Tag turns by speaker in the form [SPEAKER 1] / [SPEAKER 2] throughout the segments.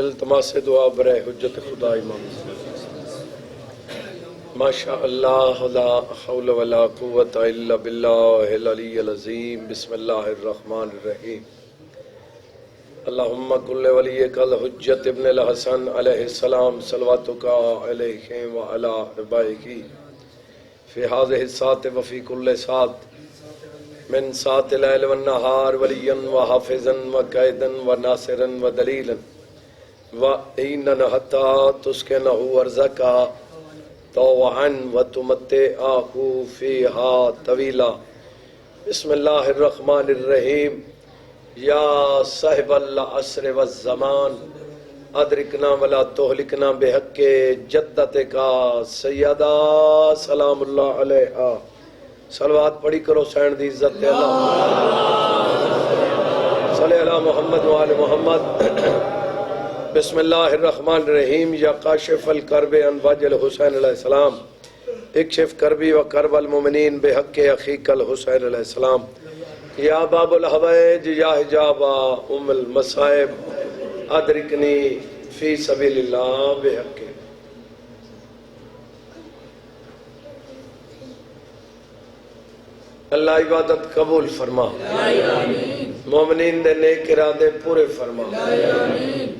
[SPEAKER 1] التماس دعا برائے حجت خدا امام ماشاء اللہ لا حول ولا قوت الا باللہ العلی العظیم بسم اللہ الرحمن الرحیم اللہم کل ولیک الحجت ابن الحسن علیہ السلام صلواتک علیہ وعلی آبائہ فی هذه الساعة وفی کل ساعة من ساعة اللیل والنہار ولیا وحافظا وقائدا وناصرا ودلیلا وَإِنَّنَ حَتَّى تُسْكِنَهُ وَرْزَكَ طَوْعًا وَتُمَتِّعَهُ فِيهَا طَوِيلًا بسم اللہ الرحمن الرحیم یا صاحب العصر والزمان ادرکنا ولا تہلکنا بحق جدتک سیدہ سلام اللہ علیہا صلوات پڑھی کرو سین دی عزت اللہ صلی اللہ محمد وآل محمد بسم اللہ الرحمن الرحیم یا کاشف الکرب عن وجہ الحسین علیہ السلام اکشف کربی و کرب المؤمنین بحق اخیک الحسین علیہ السلام یا باب الحوائج یا حجاب ام المصائب ادرکنی فی سبیل اللہ بحق اللہ عبادت قبول فرما مومنین دے نیک ارادے پورے فرما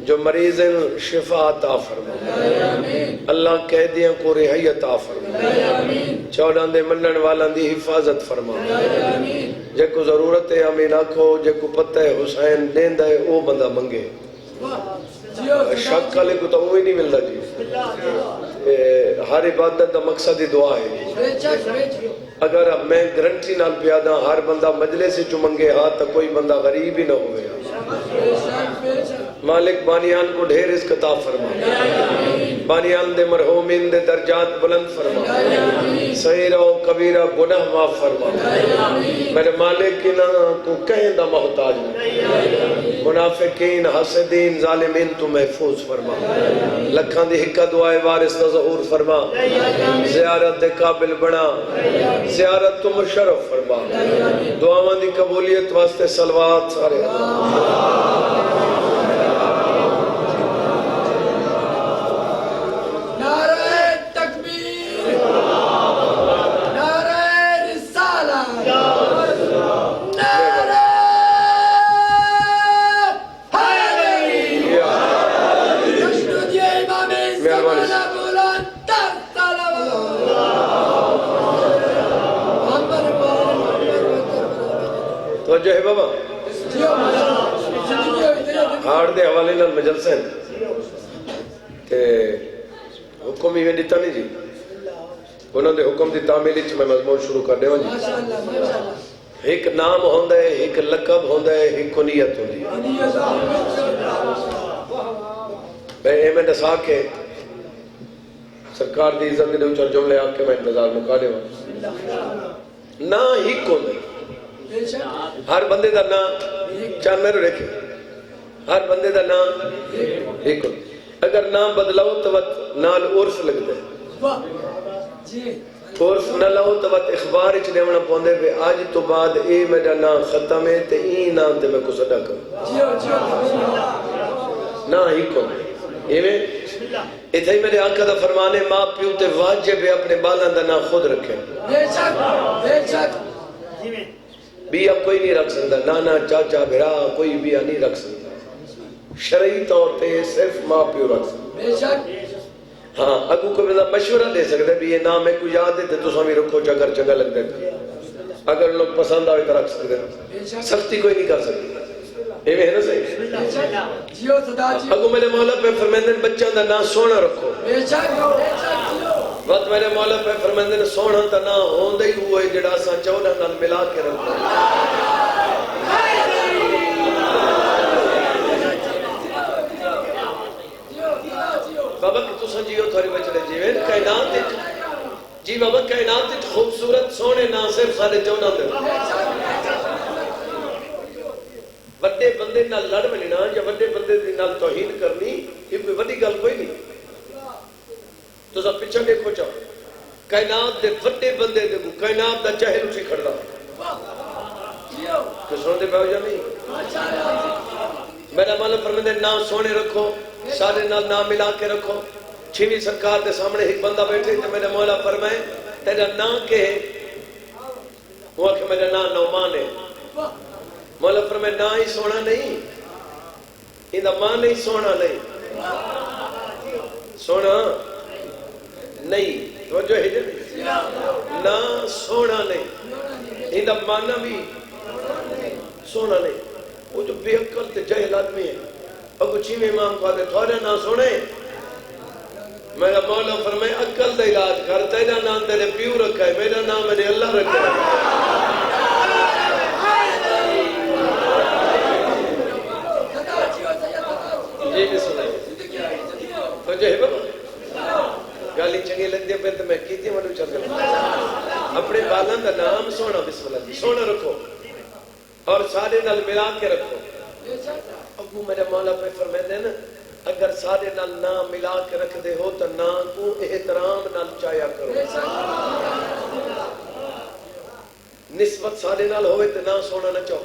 [SPEAKER 1] جو مریض ہیں شفا عطا فرما اللہ قیدیاں کو رہائی عطا فرما چودان دے منن والان دی حفاظت فرما جے کو ضرورت ہے امین آکھو جے کو پتہ ہے حسین دیندہ ہے او بندہ منگے شک کالے کو تو وہی نہیں ملتا جی ہر عبادت دا مقصد دعا ہے اگر میں گرنٹی نال پیادا ہر بندہ مجلس سے چمنگے ہاں تو کوئی بندہ غریب ہی نہ ہوئے مالک بانیان کو ڈھیر رزق عطا فرما بانیان دے مرحومین دے درجات بلند فرما صغیرہ و کبیرہ گناہ معاف فرما میرے مالک کی نا کو کہیں دا محتاج منافقین حسدین ظالمین تو محفوظ فرما لکھان دی حکا دعائے وارث دا ظہور فرما زیارت دے قابل بنا زیارت تو مشرف فرما دعاوان دی قبولیت واسطے صلوات سارے جو ہے بابا ہاڑ دے حوالے نال مجلسیں کہ حکم ہی میں دیتا نہیں جی انہوں نے حکم دی تعمیلی چھ میں مضمون شروع کر دے ہوں جی ایک نام ہوندہ ہے ایک لقب ہوندہ ہے ایک کنیت ہوندی ہے میں احمد نسا کے سرکار دی عزت دے اچھر جملے آکے میں انتظار مکا دے ہوں نا ہی کون ہے ہر بندے دا نام چاند میرے رکھے ہر بندے دا نام ایک اگر نام بدلاؤ تو نال عرف لگ دے عرف نہ لاؤ تو اخبار اچھ دیونا پوندے پہ آج تو بعد اے میرا نام ختم ہے تے ای نام تے میں کو صدا کروں نا ہی کون اے میں اتھائی میرے آقا دا فرمانے ماں پیو تے واجب ہے اپنے بالان دا نام خود رکھیں بے شک بیا کوئی نہیں رکھ سکتا نانا چاچا بھرا کوئی بیا نہیں رکھ سکتا شرعی طور پہ صرف ماں پیو رکھ سکتا ہاں اگو کو بندہ مشورہ دے سکتا ہے بھی یہ نام ہے کوئی یاد ہے تو سامی رکھو چاگر چنگا لگ دے اگر لوگ پسند آئے تو رکھ سکتے ہیں سختی کوئی نہیں کر سکتی یہ ہے نا صحیح اگو میرے مولا پہ فرمیندن بچہ دا نام سونا رکھو وقت میرے مولا پہ فرمیندن سونا تا نام ہوندہ ہی ہوئے جڑا سا چونا نال ملا کے رکھو بابا کہ تو سنجیو تھوڑی بچڑے جیویں کائنات جی بابا کائنات خوبصورت سونے نام صرف سارے چونا دے وڈے بندے نال لڑ ملنا یا وڈے بندے نال توہین کرنی یہ کوئی وڈی گل کوئی نہیں تو سب پچھا دیکھو چاہو کائنات دے وڈے بندے دے کو کائنات دا چہل اٹھی کھڑا تو سن دے پاؤ جا نہیں میرا مولا فرماتے نا سونے رکھو سارے نال نا ملا کے رکھو چھویں سرکار کے سامنے ایک بندہ بیٹھے تو میرا مولا فرمائے تیرا نا کہ وہ کہ میرا نا نعمان ہے مولا فرمائے نا ہی سونا نہیں اندہ ماں نہیں سونا نہیں سونا نہیں توجہ ہے جی نا سونا نہیں اندہ مانا بھی سونا نہیں وہ جو بے عقل تے جہل آدمی ہے اگو چھویں امام کو آتے تھوڑا نا سونے میرا مولا فرمائے عقل دا علاج کر تیرا نام تیرے پیو رکھا ہے میرا نام میرے اللہ رکھا ہے جی بھی سنائے تو جو ہے بابا گالی چنگی لگ دیا پہ تو میں کیتی منو چل گیا اپنے بالان دا نام سونا بسم اللہ جی سونا رکھو اور سارے نال ملا کے رکھو ابو میرے مولا پہ فرمائے دے نا اگر سارے نال نا ملا کے رکھ دے ہو تو نا کو احترام نال چایا کرو نسبت سارے نال ہوئے تو نا سونا نہ چاہو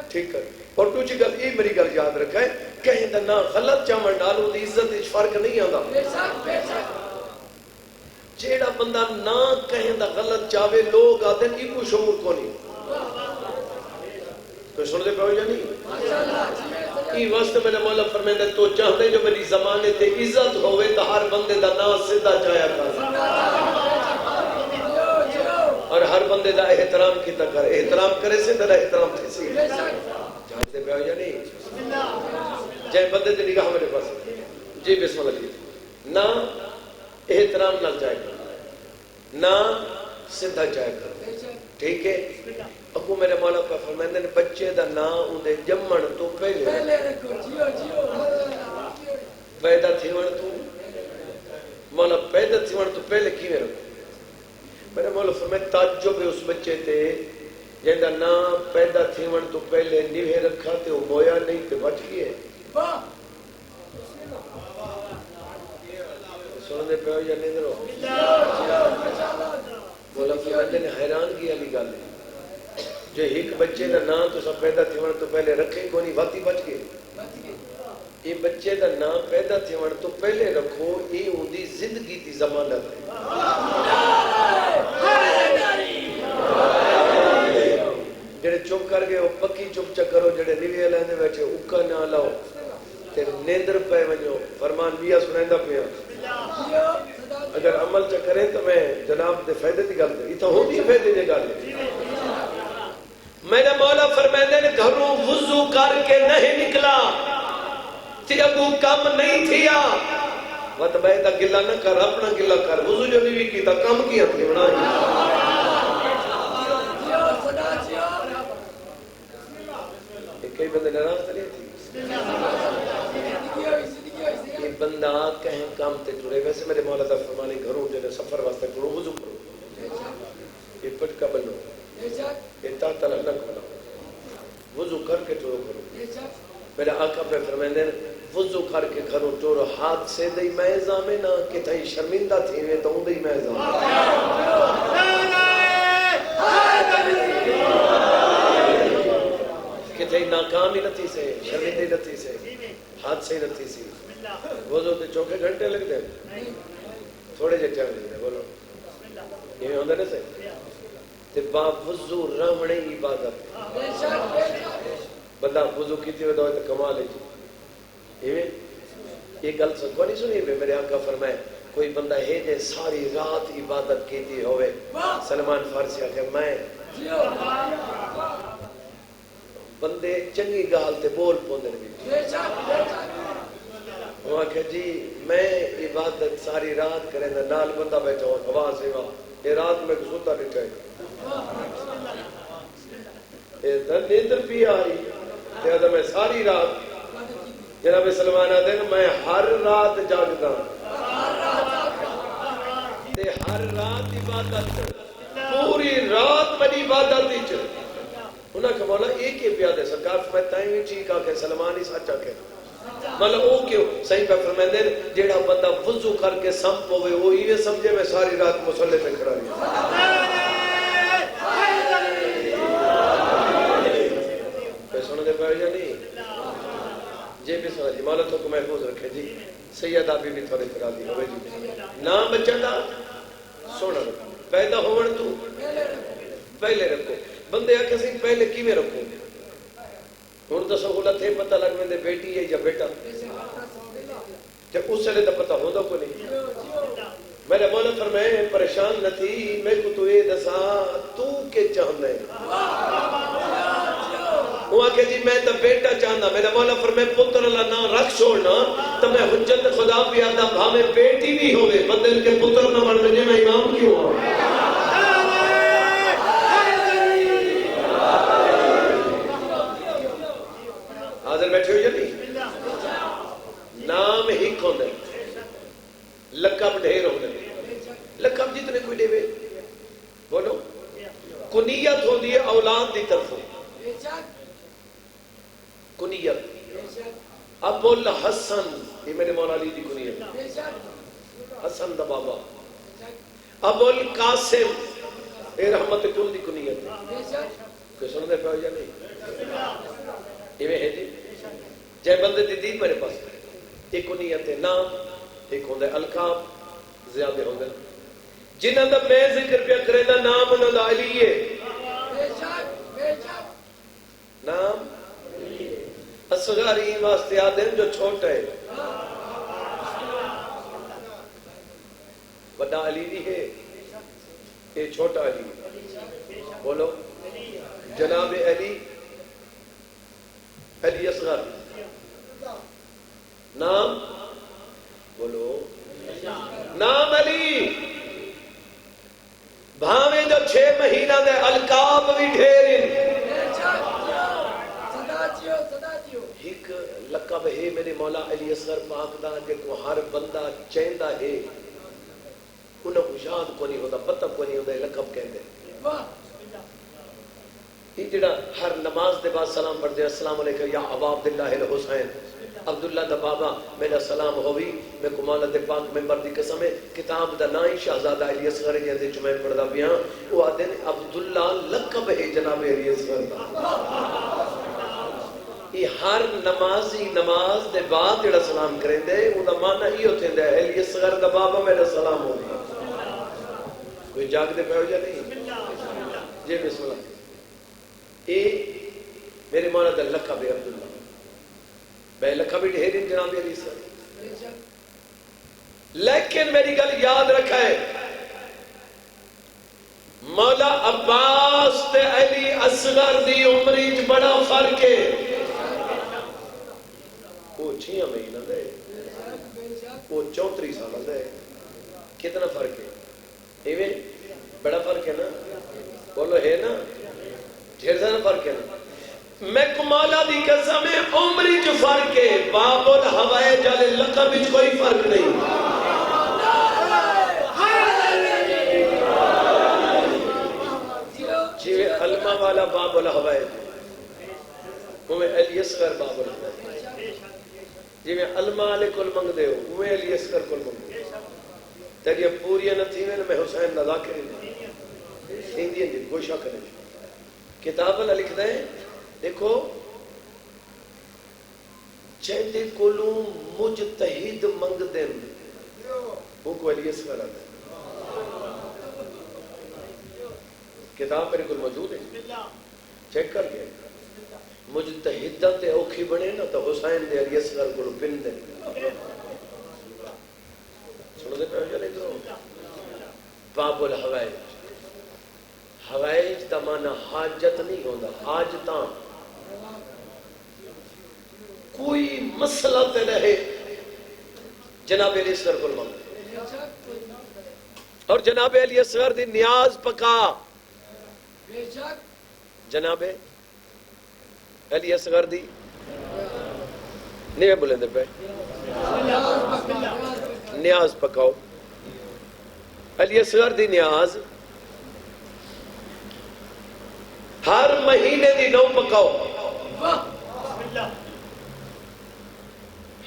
[SPEAKER 1] ٹھیک ہے اور دوسری گل یہ میری گل یاد رکھا ہے کہیں دا نا غلط چاون ڈالو دی عزت وچ فرق نہیں آندا جیڑا بندہ نا کہیں دا غلط چاہے لوگ آدھے ان کو شعور کو نہیں تو سن دے پہو یا نہیں ای واسطے میں نے مولا فرمائے تو چاہتے جو میری زمانے تے عزت ہوئے تو ہر بندے دا نا سدھا چایا کر اور ہر بندے دا احترام کیتا کر احترام کرے سے تیرا احترام تھی سی جانتے پہ یا نہیں جائے بندے تے نگاہ میرے پاس جی بسم اللہ جی نا احترام نہ جائے کر نا سدھا جائے کر ٹھیک ہے اکو میرے مولا کا فرمائے نے بچے دا نا اندے جمن تو پہلے پیدا تھیون تو مولا پیدا تھیون تو پہلے کیویں رکھو میرے مولا فرمائے تعجب ہے اس بچے تے جیندہ نا پیدا تھیون تو پہلے نیوے رکھا تے وہ مویا نہیں تے بچ گئے سن دے پہ ہو یا نہیں درو مولا فرمائے نے حیران کی علی گل ہے جو ایک بچے دا نا تو سب پیدا تھیون تو پہلے رکھے کو نہیں واتی بچ گئے یہ بچے دا نا پیدا تھیون تو پہلے رکھو یہ ہوندی زندگی دی ضمانت ہے جڑے چپ کر گئے وہ پکی چپ چکرو جڑے نیوے لیندے بیٹھے اکا نہ لاؤ تے نیندر پہ ونجو فرمان بیا سنائندہ پیا اگر عمل چکریں تو میں جناب دے فائدے دی گل دے اتنا ہوتی فائدے دی گل دے میرا مولا فرمائے نے گھروں وضو کر کے نہیں نکلا تے ابو کم نہیں تھیا وقت بیدہ گلہ نہ کر اپنا گلہ کر وضو جو نہیں کی تا کم کیا تھی بنائی کئی بندے نراز تھے یہ بندہ کہیں کام تے جڑے ویسے میرے مولا دا فرمانے گھروں جنہیں سفر واسطے کرو وضو کرو یہ پٹکا بنو یہ تاتا لگنا کرو وضو کر کے ٹورو کرو میرے آقا پہ فرمائے وضو کر کے گھروں ٹورو ہاتھ سے دئی میزا میں نہ کہ تھئی شرمندہ تھی میں تو دئی میزا کہ تھئی ناکامی نہ تھی سے شرمندی نہ تھی سے ہاتھ سے نہ تھی سی وضو تے چوکے گھنٹے لگ دے تھوڑے جے ٹائم لگ دے بولو یہ ہوندے نا سے تے با وضو رہنے عبادت بندہ وضو کیتی ہوئے تو کمال ہے یہ گل سکو نہیں سنی میرے آقا فرمائے کوئی بندہ ہے جے ساری رات عبادت کیتی ہوئے سلمان فارسی آکھے میں بندے چنگی گال تے بول پوندے بھی وہ آکھے جی میں عبادت ساری رات کریں دا نال بندہ بیٹھا ہوں آواز ہے یہ رات میں سوتا ڈٹھا ہے یہ نیندر بھی آئی لہذا میں ساری رات جناب سلمان آتے ہیں میں ہر رات جاگتا تے ہر رات عبادت پوری رات میری عبادت ہی چل انہاں کہ مولا ایک ہی پیادے سرکار فرمائے بھی ٹھیک آکے سلمان ہی سچا کہ مطلب وہ کیوں صحیح پہ فرمائے دے جیڑا بندہ وضو کر کے سمپ ہوئے وہ یہ سمجھے میں ساری رات مسلح میں کھڑا رہی سن دے پہ یا نہیں جی بسم اللہ جی، مولا تو کو محفوظ رکھے جی. سیدہ بی بی تھوڑے کرا دی ہوئے جی. نام بچہ دا سونا رکھو، پیدا ہونے تو پہلے رکھو. بندے آکے سی پہلے کی میں رکھو؟ ہون تو سہولت ہے پتہ لگ میں دے بیٹی ہے یا بیٹا، جب اس سے تو پتہ ہو دو کو نہیں. میرے مولا فرمائے پریشان نہ تھی، میں کو تو اے دسا تو کے چاہنا ہے. وہ آکے جی میں تو بیٹا چاہنا. میرے مولا فرمائے پتر اللہ نہ رکھ چھوڑنا تو میں حجت خدا پیادا بھامے بیٹی بھی ہوئے بدل کے پتر نہ مر مجھے میں امام کیوں ہوں. حاضر بیٹھے ہو یا نہیں؟ نام ہی کون ہے، لقب ڈھیر ہونے. لقب جتنے کوئی دے بولو. کنیت ہو دی اولاد دی طرف، کنیت. ابو الحسن یہ میرے مولا علی دی کنیت، حسن دا بابا. ابو القاسم اے رحمت کل دی کنیت. کوئی سن دے پہ ہو یا نہیں؟ یہ میں ہے جی جے بندے دی دید میرے پاس ایک کنیت ہے نام، ایک ہوندہ ہے القاب. زیادہ ہوندہ ہے جنہاں دا میں ذکر پہ کرے دا نام انہوں دا علی ہے. نام اصغری واسطے آدم جو چھوٹا ہے، بڑا علی نہیں ہے، یہ چھوٹا علی. بولو جناب علی، علی اصغر. نام بولو نام علی. بھاویں جو 6 مہینہ دے القاب بھی ڈھیرن. ایک لقب ہے میرے مولا علی اصغر پاک دا جے کو ہر بندہ چاہندا ہے انہوں کو یاد کو نہیں ہوتا، پتہ کو نہیں ہوتا. لقب کہتے ہیں یہ جڑا ہر نماز دے بعد سلام پڑھ دے السلام علیکم یا ابا عبداللہ الحسین. عبداللہ دا بابا میرا سلام ہوئی. میں کو مولا دے پاک ممبر دی قسم ہے کتاب دا نائی شہزادہ علی اصغر جے جو میں پڑھدا پیاں وہ آدھے عبداللہ لقب ہے جناب علی اصغر دا. یہ ہر نمازی نماز دے بعد جڑا سلام کریں دے وہ دا معنی ہی ہوتے ہیں علی اصغر دا بابا میرا سلام ہوئی. کوئی جاگ دے پہ ہو یا نہیں؟ جی بسم اللہ. اے میرے مولا دا لقب ہے عبداللہ. بے لقب بھی ڈھیرین جناب علی اصغر. لیکن میری گل یاد رکھا ہے مولا عباس تے علی اصغر دی عمری بڑا فرق ہے. وہ 6 مہینہ دے، وہ 34 سال دے. کتنا فرق ہے؟ ایویں بڑا فرق ہے نا. بولو ہے نا، ڈھیر سارا فرق ہے نا. میں کمالا دی قسم ہے عمری جو فرق ہے. باب الحوائے جالے لقب وچ کوئی فرق نہیں. جی علمہ والا باب الحوائے وہ میں علی اصغر باب الحوائے. جی میں علمہ والے کل منگ دے ہو وہ علی اصغر کل منگ دے. تیری پوری نہ تھی میں حسین نہ ذاکر ہندی ہے کوئی شک نہیں. کتاب اللہ لکھ دیں دیکھو چہتے کولوں مجتہد منگ دیں وہ کو علی اصغر آتا ہے. کتاب میرے کل موجود ہے چیک کر کے. مجتہدہ تے اوکھی بنے نا تو حسین دے علی اصغر کو پن دیں. سنو دے پہ جانے دو. باب الحوائج. حوائج دا معنی حاجت نہیں ہوتا، حاجتاں. کوئی مسئلہ تے رہے جناب علی اصغر کو مانگ. اور جناب علی اصغر دی نیاز پکا. جناب علی اصغر دی نہیں بولیں دے پہ نیاز پکاؤ. علی اصغر دی نیاز ہر مہینے دی 9 پکاؤ.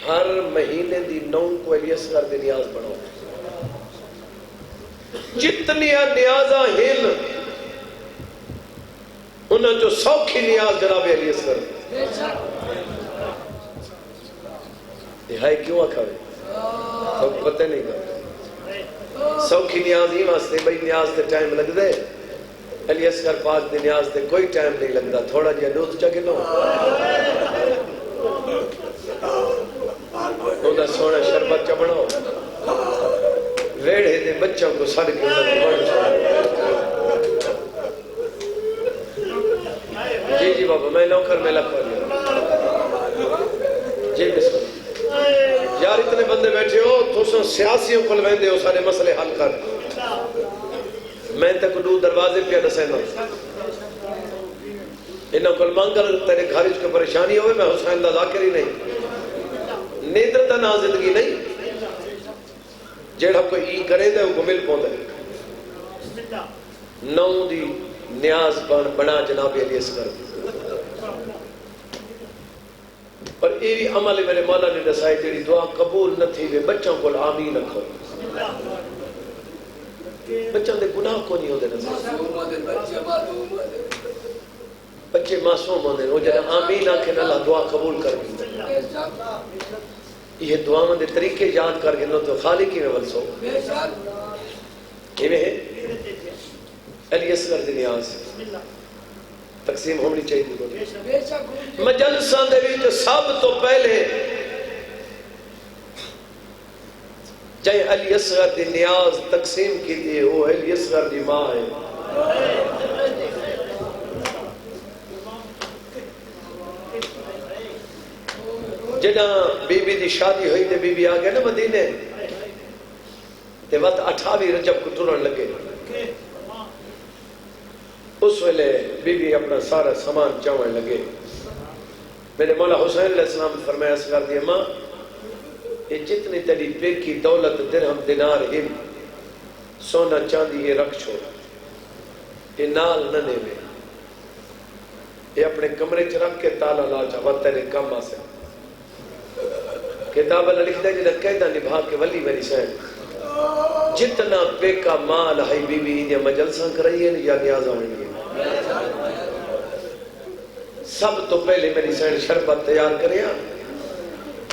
[SPEAKER 1] ہر مہینے دی 9 کو علی اصغر دی نیاز بڑھاؤ. جتنی نیازاں ہن انہاں جو سوکھی نیاز جناب علی اصغر. یہ ہے کیوں آکھاوے تو پتہ نہیں کرتا سوکھی نیاز ہی واسطے بھئی نیاز تے ٹائم لگ دے علی اصغر پاک دی نیاز تے کوئی ٹائم نہیں لگتا تھوڑا جہا دوست چکے نو دا سونا شربت چا بناؤ ویڑے دے بچوں کو سڑ کے جی جی بابا میں نوکر میں لکھوا دیا جی بسم اللہ یار اتنے بندے بیٹھے ہو تو سن سیاسیوں کو لویں دے ہو سارے مسئلے حل کر میں تک دو دروازے پہ نسینا انہوں کو مانگر تیرے گھرج کو پریشانی ہوئے میں حسین دا ذاکر ہی نہیں نیدر نا زندگی نہیں جیڑا کوئی ای کرے دے وہ مل پہنچ دے نو دی نیاز بنا جناب علی اصغر اور یہ بھی عمل میرے مولا نے دسائی تیری دعا قبول نہ تھی وے بچوں کو آمین رکھو بچوں دے گناہ کو نہیں ہوتے نظر بچے معصوم ہوتے ہیں وہ جنہاں آمین آکھیں اللہ دعا قبول کر یہ دعاوں دے طریقے یاد کر کے نو تو خالق ہی میں ولسو یہ میں ہے علی اصغر دی نیاز تقسیم ہونی چاہیے مجلساں دے وچ سب تو پہلے جائے علی اصغر دی نیاز تقسیم کی دیئے وہ علی اصغر دی ماں ہے جنہاں بی بی دی شادی ہوئی دے بی بی آگئے نا مدینے تے وقت 28 رجب کو ٹرن لگے اس ویلے بی بی اپنا سارا سامان چاوڑ لگے میرے مولا حسین علیہ السلام فرمایا اصغر دی ماں یہ جتنی تیری پیکی دولت درہم دینار ہم سونا چاندی یہ رکھ چھوڑ یہ نال نہ نیوے یہ اپنے کمرے چ رکھ کے تالا لا چاہا تیرے کم آسے کتاب اللہ لکھ دے جنہا قیدہ نبھا کے ولی میری سین جتنا پیکا مال ہے بی بی انہیں مجلساں کرائی ہے یا نیازاں ہوئی ہے سب تو پہلے میری سین شربت تیار کریا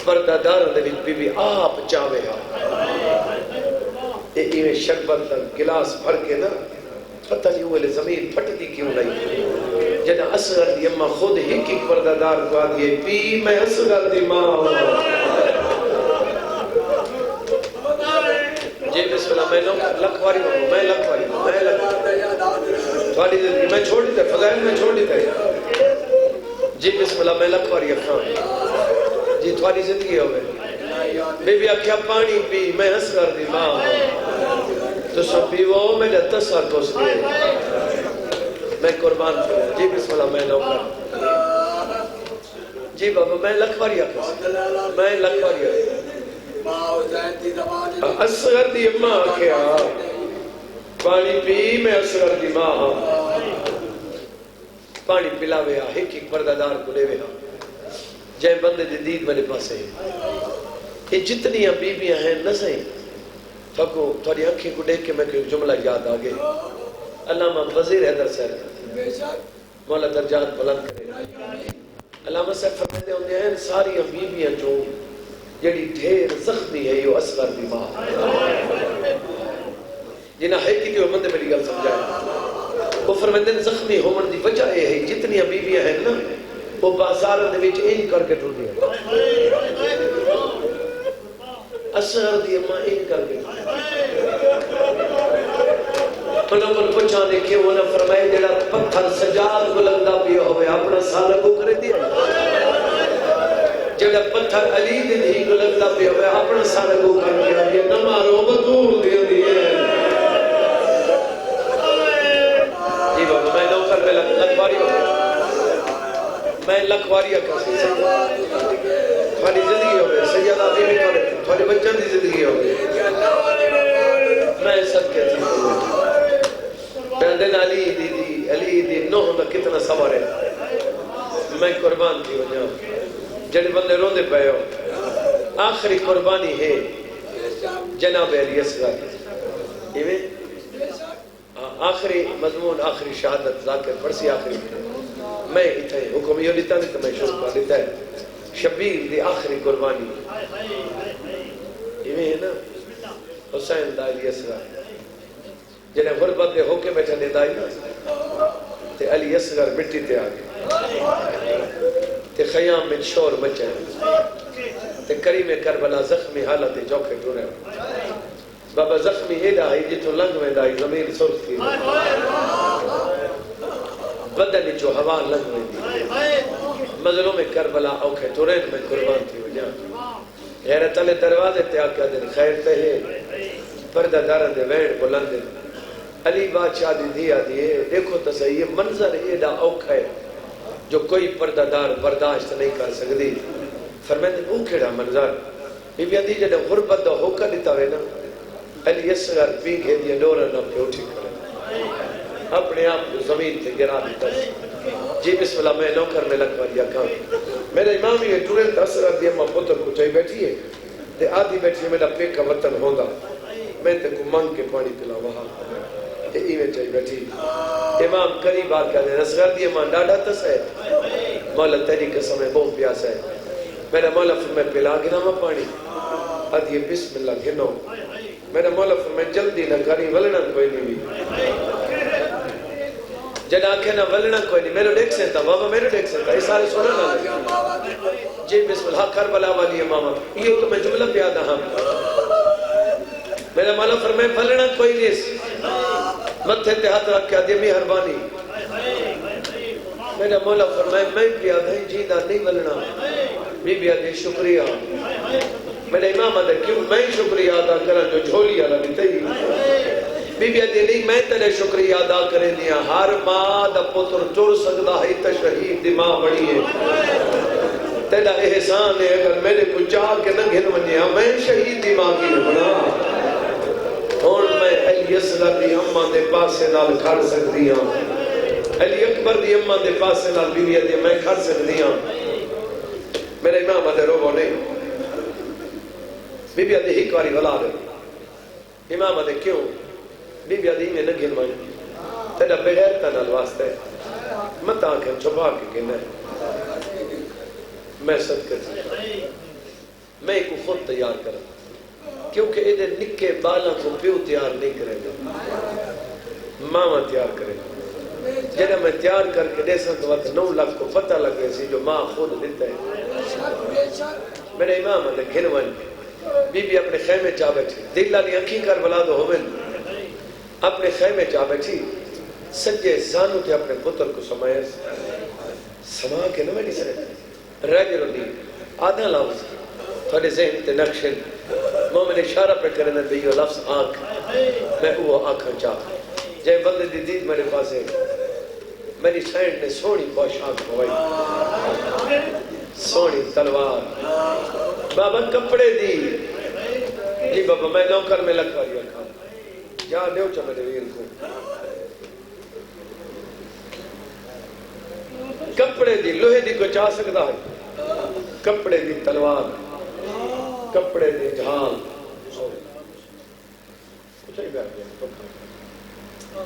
[SPEAKER 1] پردہ داروں دے بی بی آپ چاہوے ہاں ایویں شربت گلاس بھر کے نا پتہ نہیں ہوئے زمین پھٹ دی کیوں نہیں جنہا اصغر دی اممہ خود ہی کی پردہ دار کو آدھئے پی میں اصغر دی ماں ہوں جی بسم اللہ میں لکھواری ہوں میں لکھواری ہوں میں لکھواری تھوڑی زندگی میں چھوڑ دیتا فضائل میں چھوڑ دیتا جی بسم اللہ میں لکھواری اکھاں جی تھوڑی زندگی ہوئے بی بی اکھیا پانی پی میں اصغر دی ماں ہوں تو سب پیوہ میں جا تصر کو سکے میں قربان کروں جی بسم اللہ میں نوکر جی بابا میں لکھواری اکھاں میں لکھواری اکھاں اصغر دی اماں کیا پانی پی میں اصغر دی ماں پانی پلاوے ہاں ایک ایک پردہ دار کو لے وے ہاں جائے بندے دی دید میرے پاس ہے یہ جتنی بیبیاں ہیں نہ سہیں تھکو تھوڑی انکھیں کو دیکھ کے میں کوئی جملہ یاد آگے علامہ وزیر حیدر صاحب مولا درجات بلند کرے علامہ صاحب فرماتے ہوندے ہیں ساری بیبیاں جو جڑی ڈھیر زخمی ہے یہ اصغر دی ماں جنہاں ہے کہ وہ مندے میری گل سمجھائے وہ فرماتے ہیں زخمی ہومن دی وجہ یہ ہے جتنی بیبیاں ہیں نا وہ بازار دے وچ ان کر کے ٹر دیا اصغر دی اماں ان کر کے انہوں کو پوچھانے کہ وہ نے فرمائے جڑا پتھر سجاد کو لگدا پیا ہوئے اپنا سالہ کو کرے دیا جڑا پتھر علی دے دھی کو لگدا پیا ہوئے اپنا سالہ کو کر دیا یہ نہ مارو بدور دیا دیئے جی بابا میں نوکر میں لکھواری میں لکھواری اکھا سی تھوڑی زندگی ہوئے سیدہ بی بی تھوڑے بچن دی زندگی ہوئے میں سب کہتی ہوں پہندن علی دی نوح دا کتنا سوار ہے میں قربان تھی ہو جاؤں جنہیں بندے روندے پہے ہو آخری قربانی ہے جناب علی اصغر آخری مضمون آخری شہادت ذاکر پرسی آخری میں اتھا ہے حکم یہ لیتا نہیں تو میں شروع کر لیتا ہے شبیر دی آخری قربانی یہ ہے نا حسین دا علی اصغر جنہیں غربت دے ہو کے بیٹھا نے دائی نا تے علی اصغر مٹی تے آگے تے خیام میں شور بچے تے کریم کربلا زخمی حالت جوکے ٹورے بابا زخمی ایڈا ہی جتوں لنگ میں دائی زمین سرخ تھی بدن جو ہوا لنگ میں دی مظلوم کربلا اوکھے ٹورین میں قربان تھی وجہ غیرت علی دروازے تے آکیا دن خیر تے ہے پردہ دارن دے وین بلند علی بادشاہ دی دیا دیئے دیکھو تو صحیح یہ منظر ایڈا اوکھا ہے جو کوئی پردہ دار برداشت نہیں کر سکتی فرمائے وہ کھڑا منظر بی بی دی جڑے غربت دا ہوکا دیتا ہوئے نا علی اصغر پیگھے دیئے ڈورا نہ پہ اٹھی کرے اپنے آپ کو زمین تے گرا دیتا جی بسم اللہ میں نوکر میں لگوا دیا کام میرے امام یہ ٹورن تاثرات دیا ماں پتر کو چاہی بیٹھی ہے تے آدھی بیٹھی ہے میرا پیک کا وطن ہوگا میں تے کو منگ کے پانی پلا وہاں تے ایویں چاہی بیٹھی امام قریب آ کے اصغر دیا ماں ڈاڈا تس ہے مولا تیری قسم ہے بہت پیاس ہے میرا مولا فرمائے پلا گنا ماں پانی آدھی بسم اللہ گنو میرا مولا فرمائے جلدی نہ کری ولنا کوئی نہیں بھی جد آکھے نہ ولنا کوئی نہیں میرے ڈیک سے تھا بابا میرے ڈیک سے تھا یہ سارے سونا نہ لگے جی بسم اللہ کربلا والی امامہ یہ تو میں جملہ پیادا ہاں میرا مولا فرمائے ولنا کوئی نہیں متھے تے ہاتھ رکھ کے آدھی مہربانی میرا مولا فرمائے میں پیادا ہی جیدہ نہیں ولنا بی بی آدھی شکریہ میرے امام آدھے کیوں میں شکریہ ادا کرا جو جھولی آدھا بھی تھی بی بی آدھے نہیں میں تیرے شکریہ ادا کریں دیا ہر ماں دا پتر جڑ سکتا ہے تا شہید دی ماں بڑی ہے تیرا احسان ہے اگر میرے کو چاہ کے نہ گھن ونیا میں شہید دی ماں کی بنا اور میں علی اصغر دی اماں دے پاسے نال کھڑ سکتی ہوں علی اکبر دی اماں دے پاسے نال بی بی آدھے میں کھڑ سکتی ہوں میرے امام آدھے روبو نہیں بی بی آدھے ہی کاری غلا رہے امام آدھے کیوں بی بی آدھی میں نہ گھنوائی تیرا بغیر تنال واسطہ ہے مت آنکھیں چھپا کے گھنا ہے میں صدقہ تھی میں ایک خود تیار کرا کیونکہ ادھے نکے بالا کو پیو تیار نہیں کرے گا ماما تیار کرے گا جنہا میں تیار کر کے دے سکتا وقت 9 لاکھ کو پتہ لگے سی جو ماں خود دیتا ہے میرے امام آدھے گھنوائی بی بی اپنے خیمے چاہ بیٹھی دل لالی انکھی کر بلا دو ہوئے اپنے خیمے چاہ بیٹھی سجے زانو تے اپنے پتر کو سمایا سما کے نہ میں نہیں سرے رجل نہیں آدھا لفظ تھوڑے ذہن تے نقشن مومن اشارہ پہ کرنے دیو لفظ آنکھ میں وہ آنکھاں چاہ جائے بندے دی دید میرے پاس ہے میری سینڈ نے سونی پوشاک ہوئی سونی تلوار بابا کپڑے دی جی بابا میں نوکر میں لکھا دیا کھا جا دیو چا میرے ویر کو کپڑے دی لوہے دی کو چاہ سکتا ہے کپڑے دی تلوار کپڑے دی جھال کچھ ہی بیار دیا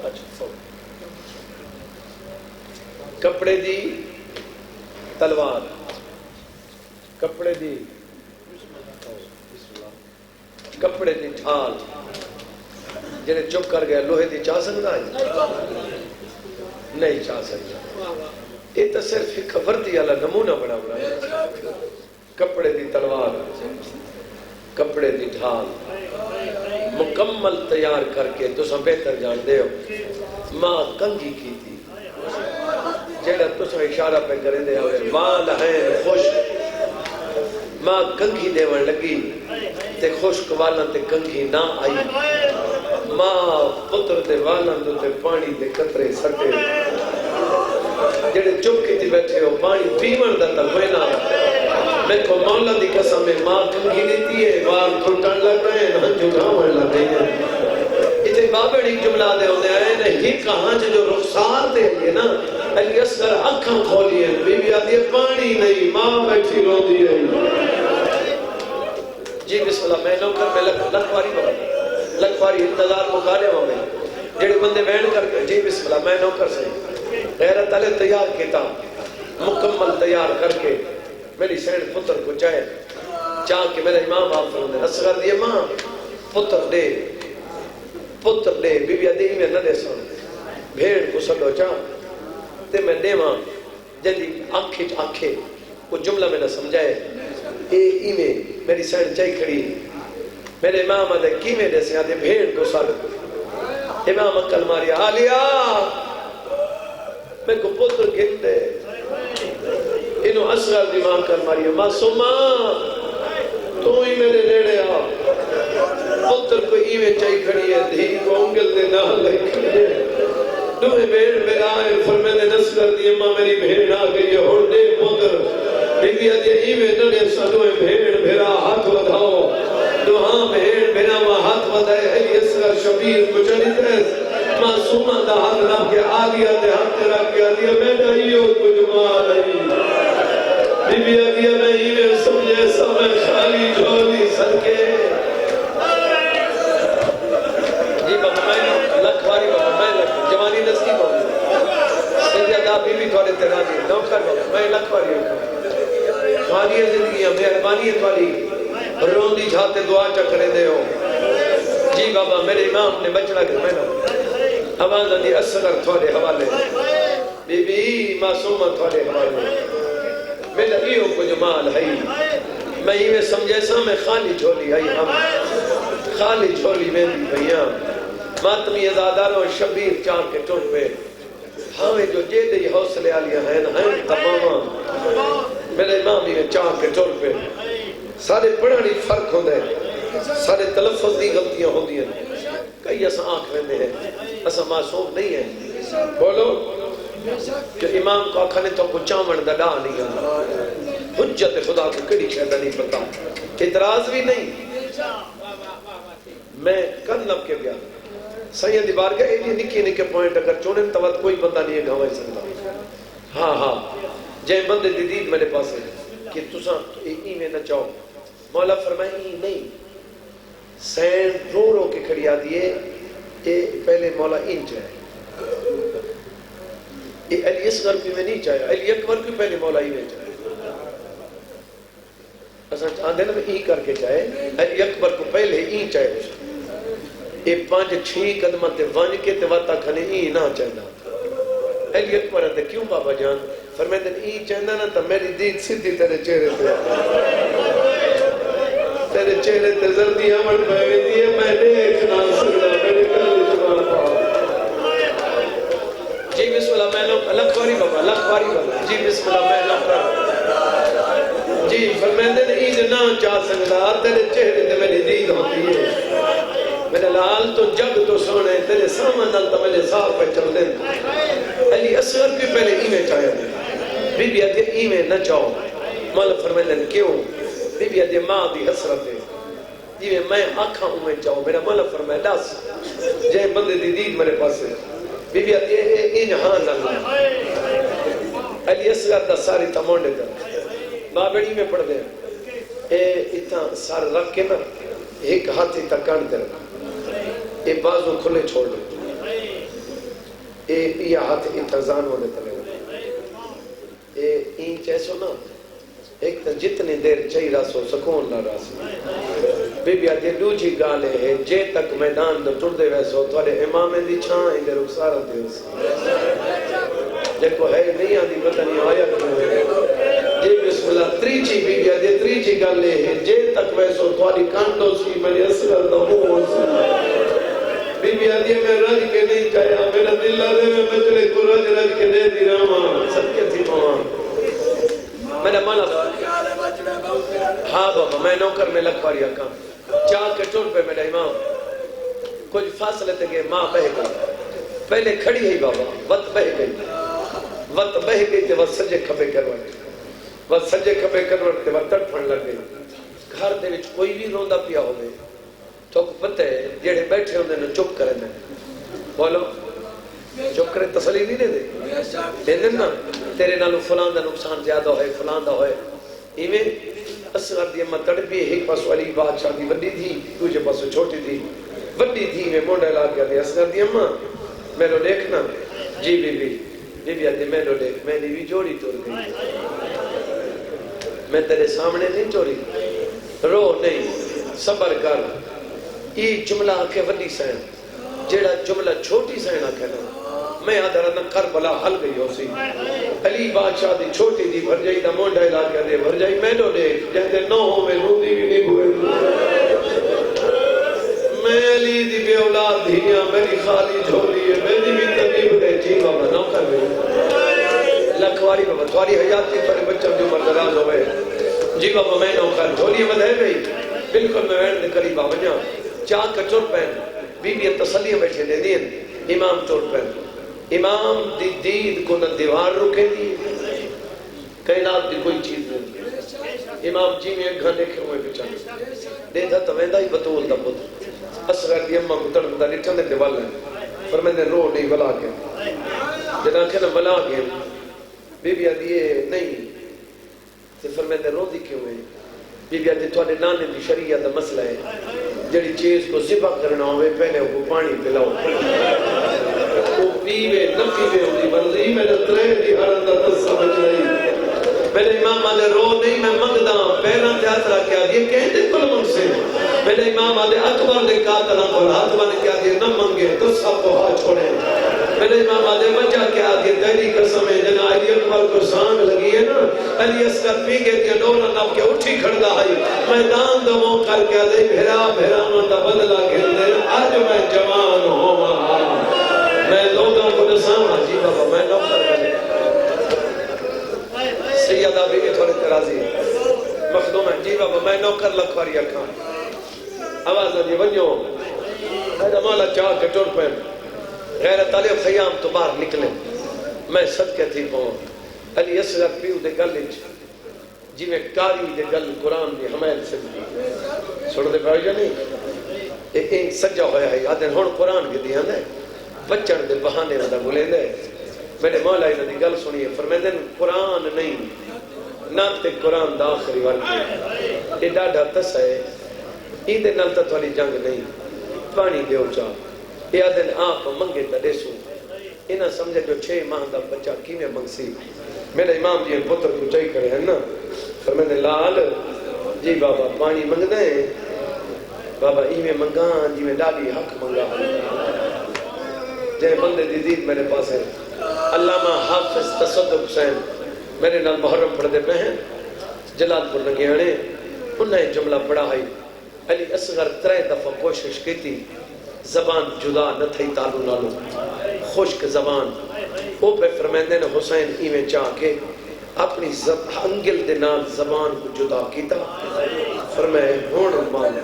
[SPEAKER 1] اچھا کپڑے دی تلوار کپڑے دی کپڑے دی ڈھال جنہیں چپ کر گیا لوہے دی چاہ سکتا ہے نہیں چاہ سکتا یہ تو صرف ایک وردی والا نمونہ بنا بنا کپڑے دی تلوار کپڑے دی ڈھال مکمل تیار کر کے تو سب بہتر جان دے ہو ماں کنگھی کی تھی جیڑا تو سب اشارہ پہ کریں دے ہوئے ماں لہین خوش ماں کنگھی دے ون لگی تے خشک والا تے کنگھی نہ آئی ماں پتر تے والا تے پانی دے قطرے سٹے جڑے چپ کے تھی بیٹھے ہو پانی پیمن دا تا کوئی نہ دیکھو مولا دی قسم میں ماں کنگھی دیتی ہے وار ٹھٹن لگ رہے ہیں ہنجو گھاون لگ رہے ہیں اتنے بابڑ ایک جملہ دے ہونے آئے نہیں کہاں جو رخصار دے لیے نا علی اصغر اکھاں کھولی ہیں بی بی آتی ہے پانی نہیں ماں بیٹھی رو دی ہے جی بسم اللہ میں نوکر میں لکھواری بابا لکھواری انتظار مکانے ہوئے جڑے بندے بین کر کے جی بسم اللہ میں نوکر سے غیرت علی تیار کیتا مکمل تیار کر کے میری سین پتر کو چاہ کہ میرا امام آپ فرماتے ہیں اصغر دی ماں پتر دے بی بی ادی میں نہ دے سن بھیڑ کو سلو چاہ تے میں دے ماں جلدی آنکھے وہ جملہ میں نہ سمجھائے ای میں میری سین چاہی کھڑی میرے امام آدھے کی میں دے سے آدھے بھیڑ کو سلو امام اکل ماریا آلیا میں کو پتر گھن دے انہوں اصغر دی ماں کل ماریا معصومہ تو ہی میرے نیڑے آ پتر کو ایویں چاہی کھڑی ہے دھی کو انگل دے نہ لئی کھڑی ہے تمہیں بھیڑ میرا آئے فرمیدے نصر دی اماں میری بھیڑ آ گئی ہے ہون دے پتر بی بی آدھے ایویں نڑے سنوے بھیڑ میرا ہاتھ ودھاؤ ہاں بھیڑ میرا وہ ہاتھ ودھائے علی اصغر شبیر کو چلی تیس معصومہ دا ہاتھ رکھ کے آلیا دے ہاتھ رکھ کے آلیا میں نہیں ہو کچھ مال آئی بی بی آدھیا میں ایویں سمجھے سمیں خالی جھولی صدقے جی بابا میں لکھواری بابا میں لکھ جوانی نسکی بابا سیدھے ادا بی بی تھوڑے تیرا دی نوکر بابا میں لکھواری ہوں تھوڑی زندگیاں مہربانی ہے تھوڑی رون دی جھاتے دعا چکرے دے ہو جی بابا میرے امام نے بچڑا کہ میں نہ آواز دی اصغر تھوڑے حوالے بی بی معصومہ تھوڑے حوالے میرا ایو کو جمال ہے میں یہ سمجھے سا میں خالی جھولی ہے ہم خالی جھولی میں بھی بھئیاں ماتمی ازاداروں شبیر چاہ کے ٹوٹ پہ ہمیں جو جے دے حوصلے آلیاں ہیں تماما میرے امام یہ چاہ کے ٹوٹ پہ سارے پڑھانی فرق ہوندے سارے تلفظ دی غلطیاں ہوندی ہیں کئی ایسا آنکھ رہنے ہیں ایسا معصوم نہیں ہے بولو کہ امام کو آنکھانے تو کو چامن دا ڈا نہیں ہے حجت خدا کو کڑی شہدہ نہیں پتا اعتراض بھی نہیں میں کل نب کے گیا سید بار گئے یہ نکی نکے پوائنٹ اگر چونن توت کوئی بندہ نہیں ہے گھوائے سکتا ہاں جائے بندے دید میرے پاس ہے کہ تساں ای میں نہ چاہو مولا فرمائے ای نہیں سین رو کے کھڑی آدھیے پہلے مولا این چاہے یہ علی اصغر کی میں نہیں چاہیا علی اکبر کی پہلے مولا ہی میں چاہے اساں آندھے نا میں ای کر کے چاہے علی اکبر کو پہلے ای چاہے یہ 5-6 قدمہ تے وانج کے تے واتا کھنے ای نہ چاہنا علی اکبر آندھے کیوں بابا جان فرمائے دن ای چاہنا نا تا میری دید سدھی تیرے چہرے تیرے چہرے تے زردی عمل پہوے دیئے میں دیکھ نہ سکتا میرے کل جوان پاؤ جی بسم اللہ میں لوگ لکھواری بابا جی بسم اللہ میں لوگ جی فرمیندے نے عید نہ چاہ سکتا تیرے چہرے تے میری دید ہوتی ہے میرے لال تو جگ تو سونے تیرے سامان نال تو میرے صاحب پہ چل دیں علی اصغر کی پہلے ایمیں چاہیا دیں بی بی آدھے ایمیں نہ چاہو مولا فرمیندے نے کیوں بی بی آدھے ماں دی حسرت ہے ایمیں میں آنکھاں میں چاہو میرا مولا فرمائے دس جائے بندے دی دید میرے پاس ہے بی بی آدھے انہان اللہ علی اصغر دا ساری تمونڈے دا ماں بیڑی میں پڑھ دیں اتنا سار رکھ کے نا ایک ہاتھی تک کان دے اے بازو کھلے چھوڑ دے یہ ہاتھ اتزان ہونے تلے اے این چیسو نا ایک تا جتنی دیر چاہی راسو سکون نہ راسو بی بی آدھے دوجی گالے ہے جے تک میدان دا ٹر دے ویسو توارے امام دی چھان ہی دے رخسارہ دے جے کو ہے نہیں آدھی پتہ نہیں آیا کیوں ہے جے بسم اللہ تریچی بی بی آدھے تریچی گالے ہے جے تک ویسو تواری کانٹو سی میری اصغر دا ہوں بی بی آدھے میں رج کے نہیں چاہیا میرا دل آدھے میں بچڑے کو رج کے دے دی راما سب کے تھی ماں میں نے مانا ہاں بابا میں نوکر میں لکھواری کام چاہ کے ٹوڑ پہ میرا امام کچھ فاصلے تے گئے ماں بہ گئی پہلے کھڑی ہے بابا وقت بہ گئی تے وقت سجے کھپے کروڑ تے وقت تڑپن لگ گئی گھر دے وچ کوئی بھی روندا پیا ہوئے تو پتہ ہے جڑے بیٹھے ہوندے نے چپ کرنے بولو چپ کرے تسلی نہیں دے دے نا تیرے نالو فلان دا نقصان زیادہ ہوئے فلان دا ہوئے ایویں اصغر دی امہ تڑپی ایک پاسو علی بادشاہ دی وڈی تھی دوسرے پاسو چھوٹی تھی وڈی تھی میں مونڈا لا کے دی اصغر دی امہ میں لو دیکھنا جی بی بی آدھے میں لو دیکھ میں نے بھی جوڑی توڑ گئی میں تیرے سامنے نہیں چوری، رو نہیں، صبر کر. یہ جملہ آکے وڈی سین، جیڑا جملہ چھوٹی سین آکے نا میں آدھر اندر کربلا حل گئی ہو سی. علی بادشاہ دی چھوٹی دی بھرجائی دا مونڈا علاقہ دے بھرجائی میں نو دے جہدے نو ہوں میں روندی بھی نہیں ہوئے. میں علی دی بے اولاد دھیاں میری خالی جھولی ہے میری بھی تقریب دے جی بابا نو کر گئی لکھواری بابا تواری حیات کی پر بچہ جو مردراز ہوئے جی بابا میں نو کر جھولی ہے بدھے گئی بالکل میں وین دے قریب آبا جاں چاہ کچور پہن بی بی تسلیہ بیٹھے دے دین امام چور پہن امام دی دید کو نہ دیوار رکے دی کائنات دی کوئی چیز نہیں. امام جی میں ایک گھر دیکھے ہوئے بچہ دے تھا تو ویندہ ہی بطول دا پتر اصغر دی اممہ کو تڑھتا نٹھا دے دیوال ہے فرمیندے رو نہیں بلا کے جنا کہ نہ بلا کے بی بی آدھیے نہیں تو فرمیندے رو دی کیوں ہے بی بی آدھی تو آدھے نانے دی شریعہ دا مسئلہ ہے جڑی چیز کو ذبح کرنا ہوئے پہلے وہ پانی پلاؤ وہ پیوے نہ پیوے ہوتی مرضی میں نے ترے دی حرندہ تصہ بچ رہی میرے امام آدھے رو نہیں میں مگدہ پہلا تیاترہ کیا دیئے کہتے کل منگ سے میرے امام آدھے اکبر دے قاتلہ کو ہاتھ بنے کیا دیئے نہ منگے تو سب کو ہاتھ چھوڑے میرے امام آدھے وجہ کیا دیئے تیری قسم ہے جنا علی اکبر کو سانگ لگی ہے نا علی اسکر پی گئے کہ ڈورا نب کے اٹھی کھڑا ہے میدان دو موں کر کے دے بھیرا بھیرا مندہ بدلہ گر دے آج میں جوان ہوں میں لوگوں کو نسام جی بابا میں نو کر گئے سیدہ بھی تھوڑے ترازی مخدوم ہے جی بابا میں نوکر لکھواری اکھاں آواز دی ونیو میرا مولا چاہ کے ٹور پہن غیرت علی خیام تو باہر نکلے میں صدقے تھی پہن علی اصغر پیو دے گل جی میں کاری دے گل قرآن دی ہمیں سے بھی سوڑ دے پائی جا نہیں ایک سجا ہویا ہے آدھیں ہون قرآن کی دیاں دے بچن دے بہانے ودا بولے دے میرے مولا انہوں نے گل سنی ہے فرمیدے قرآن نہیں نہ تے قرآن دا آخری ورکی یہ ڈاڈا تس ہے ایدے نال تا تھوڑی جنگ نہیں پانی دیو چاہ یہ آدھن آپ منگے تا دیسو انہاں سمجھے جو 6 ماہ دا بچہ کیمیں منگسی میرے امام جی پتر کو چاہی کرے ہیں نا فرمیدے لال جی بابا پانی منگ دیں بابا ایمیں منگان جی میں ڈالی حق منگا جے بندے دی دید میرے پاس ہے علامہ حافظ تصدق حسین میرے نال محرم پڑھ دے پہ ہیں جلال پور لگے آنے انہیں جملہ پڑھا ہے علی اصغر 3 دفعہ کوشش کی تھی زبان جدا نہ تھی تالو نالو خشک زبان وہ پہ فرمیندے نے حسین ایمیں چاہ کے اپنی انگل دے نال زبان کو جدا کیتا فرمائے ہون مان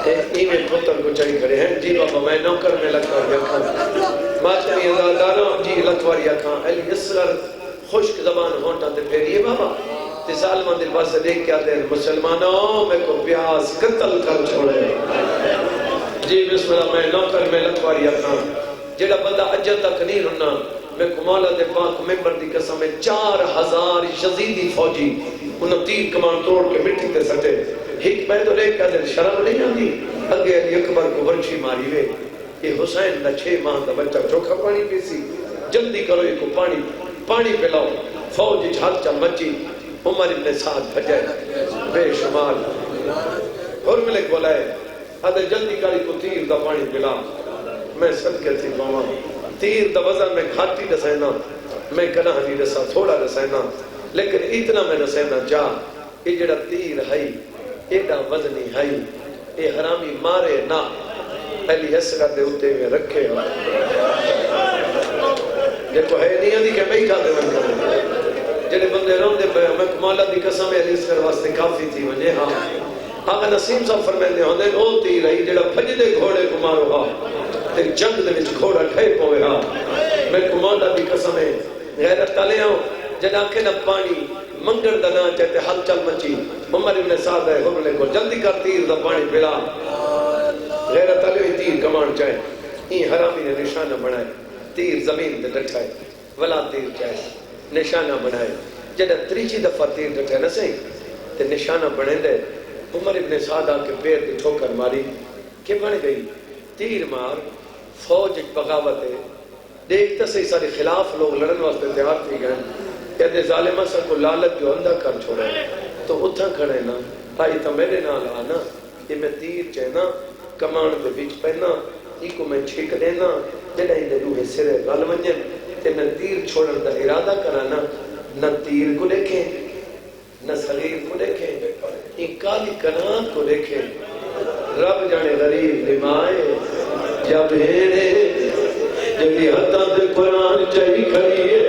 [SPEAKER 1] ایمیں پتر کو چاہی کرے ہیں جی بابا میں نوکر میں لکھواری اکھاں ماتمی ازاداروں جی لکھواری اکھاں علی اصغر خشک زبان ہونٹا تے پھیریے بابا تے سالمان دل پاس سے دیکھ کیا دیں مسلمانوں میں کو پیاس قتل کر چھوڑے جی بسم اللہ میں نوکر میں لکھواری اکھاں جیڑا بندہ اجر تک نہیں رہنا میں کو مولا دے پاک ممبر دی قسم میں 4000 یزیدی فوجی انہوں تیر کمان توڑ کے مٹی تے سٹے ایک میں تو دیکھ کہتے شرم نہیں آتی اگے علی اکبر کو ورشی ماری وے یہ حسین دا 6 ماہ دا بچہ چوکھا پانی پیسی جلدی کرو یہ کو پانی پلاؤ فوج جھال چا مچی عمر ابن سعد بھجائے بے شمار اور ملک بولائے آدھے جلدی کاری کو تیر دا پانی پلا میں صدقے تھی ماما تیر دا وزن میں گھاٹی رسائنا میں کناہ نہیں رسا تھوڑا رسائنا لیکن اتنا میں رسائنا جا یہ جڑا تیر ہے ایڈا وزنی ہے یہ حرامی مارے نہ علی اصغر دے ہوتے میں رکھے جب ہے نہیں آدھی کہ میں ہی کھاتے میں کرنے جنہیں بندے رون دے پہ میں مولا دی قسم علی اصغر واسطے کافی تھی وجہ ہاں آقا نسیم صاحب فرمیندے ہوندے او تیر ہے جڑا بھج دے گھوڑے کو مارو ہاں تے جنگ دے وچ گھوڑا ٹھے پوے ہاں میں مولا دی قسم ہے غیرت تالے ہوں جنا کہ نہ پانی منگر دنا چاہتے حل چل مچی عمر ابن سعد ہے حملے کو جلدی کر تیر دا پانی پلا غیرت علیہ تیر کمان چاہے این حرامی نے نشانہ بنائے تیر زمین دے ڈٹھائے ولا تیر چاہے نشانہ بنائے جنہ 3 دفعہ تیر ڈٹھائے نہ سہیں تے نشانہ بنے دے عمر ابن سعد آکے پیر دے ٹھوکر ماری کہ بن گئی تیر مار فوج بغاوت ہے دیکھتا سے سارے خلاف لوگ لڑن واسطے تیار تھی گئے دے ظالمہ سا کو لالت جو اندھا کر چھوڑا تو اتھا کھڑے نا آئی تا میرے نال آنا یہ میں تیر چہنا کمان دے بیچ پہنا یہ کو میں چھک دینا جڑا ہی دے روح سرے غل ونجن تے میں تیر چھوڑن دا ارادہ کرانا نہ تیر کو دیکھیں نہ صغیر کو دیکھیں یہ کالی کنات کو دیکھیں رب جانے غریب لمائے یا بھیڑے جبی حداں دے قرآن چاہی کھڑی ہے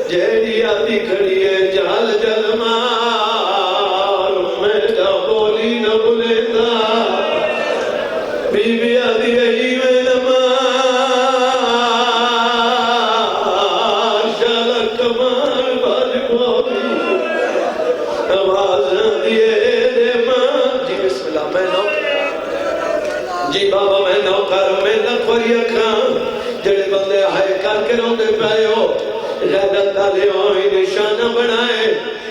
[SPEAKER 1] جیڑی آدھی کھڑی ہے جال جل مار میں جا بولی نہ بلیتا بی بی آدھی رہی میں نمار شالا کمار بھاج بولی آواز دیئے دے ماں جی بسم اللہ میں نو جی بابا میں نوکر میں نکوری اکھاں جڑے بندے آئے کر کے روندے پائے ہو غیرت آلے ہوئی نشانہ بنائے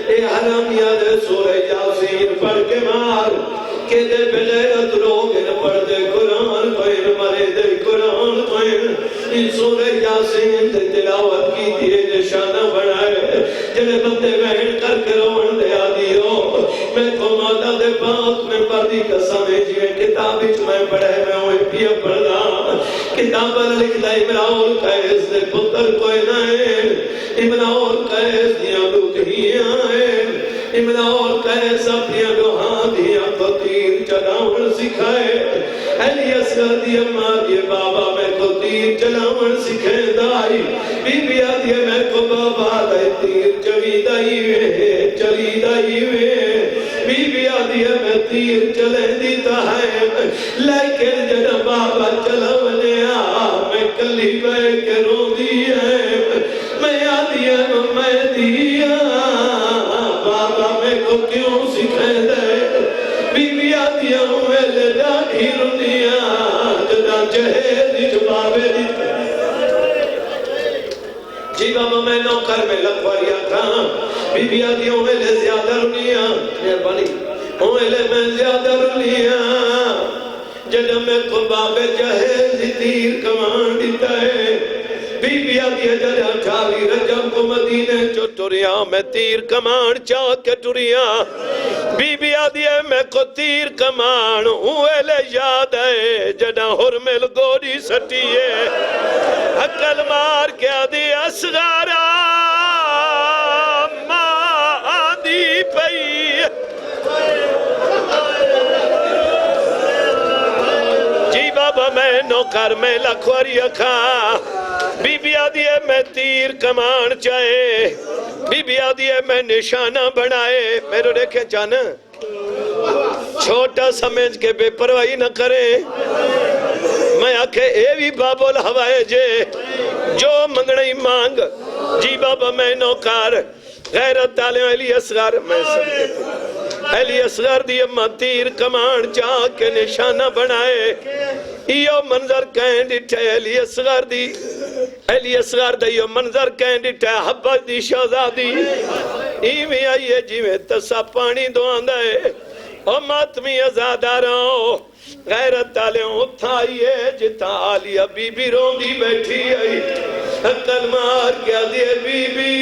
[SPEAKER 1] اے حرامیہ دے سورہ یاسین پڑھ کے مار کہ دے بغیرت لوگ ان پڑھ دے قرآن کوئن مرے دے قرآن کوئن ان سورہ یاسین دے تلاوت کی دیئے نشانہ بنائے جڑے بندے بہن کر کے رون دے آدھی ہو میں کو مادہ دے پاک میں پردی قسمیں جیے کتابیچ میں پڑھے میں ہوئے پیا پڑھا کتاب پر لکھتا امراؤل قیس دے پتر کوئی نائے امراؤل قیس دیا دودھیاں ہیں امراؤل قیس اپنی گوہاں دیا کو تیر چلاؤن سکھائے ایلی اصغر دیا ماں دیا بابا میں کو تیر چلاؤن سکھائے دائی بی بی آدیا میں کو بابا دائی تیر چوی دائی وے چلی دائی وے بی بی آدیا میں تیر چلے دیتا ہے لیکن جنا بابا چلاونے میں کلی بے کے رو دیا میں آدیا میں دیا بابا میں کو کیوں سکھے دے بی بی آدیا میں لے ڈاڑھی رنیا جنا چہے دی جبابے دی جی بابا میں نوکر میں لکھواریا کھاں بی بی آدیا میں لے زیادہ رنیا مہربانی میں لے میں زیادہ رنیا جنا میں کو بابے جہیز تیر کمان دیتا ہے بی بی آدیا جنا چاوی رجب کو مدینے جو ٹوریا میں تیر کمان چاہ کے ٹوریا بی بی آدیا میں کو تیر کمان ہوئے لے یاد ہے جنا حرمل گوڑی سٹی ہے حقل مار کے آدھی اصغارا ماں آدھی پئی جی بابا میں نوکر میں لکھوری اکھاں بی بی آدھی ہے میں تیر کمان چاہے بی بی آدھی ہے میں نشانہ بنائے میرے دیکھے چانا چھوٹا سمجھ کے بے پرواہی نہ کرے میں آکھے اے بھی بابو الہوائے جے جو منگنی مانگ جی بابا میں نوکر غیرت تعلیم علی اصغر میں سب کے علی اصغر دی امہ تیر کمان چاہ کے نشانہ بنائے ایو منظر کہیں ڈٹھے علی اصغر دی ایو منظر کہیں ڈٹھے حبت دی شہزادی ایویں آئیے جی میں تسا پانی دوان دے او ماتمی ازاداروں غیرت تعلیم اتھائیے جتا آلیہ بی بی روندی بیٹھی آئی حقل مار کیا دیئے بی بی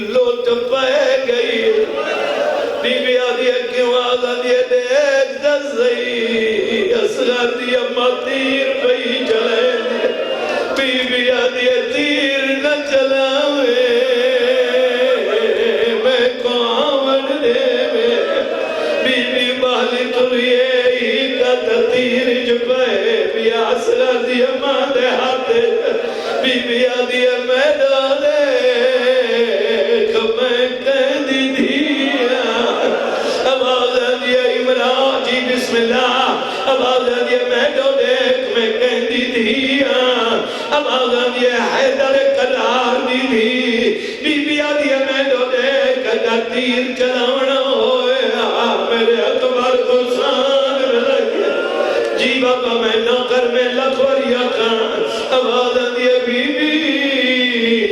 [SPEAKER 1] لوٹ پہ گئی بی بی آدھی کیوں آدھا دیئے دیکھ دزئی اصغر دی امہ تیر پہی چلے بی بی آدھی تیر نہ چلاوے میں کو آمن دے میں بی بی بالی تریے ہی کت تیر جپے بی اصغر دی امہ دے ہاتھے بی بی آدھی میں ڈالے میں کہہ دی دیا آواز دیا عمران جی بسم اللہ آواز دیا میں ڈو دیکھ میں کہہ دی دیا آواز دیا حیدر قرار دی دی بی بی آدیا میں ڈو دیکھ اگر تیر چلاونا ہوئے میرے اکبر کو سان رکھے جی بابا میں نوکر میں لکھوریا کھان آواز دیا بی بی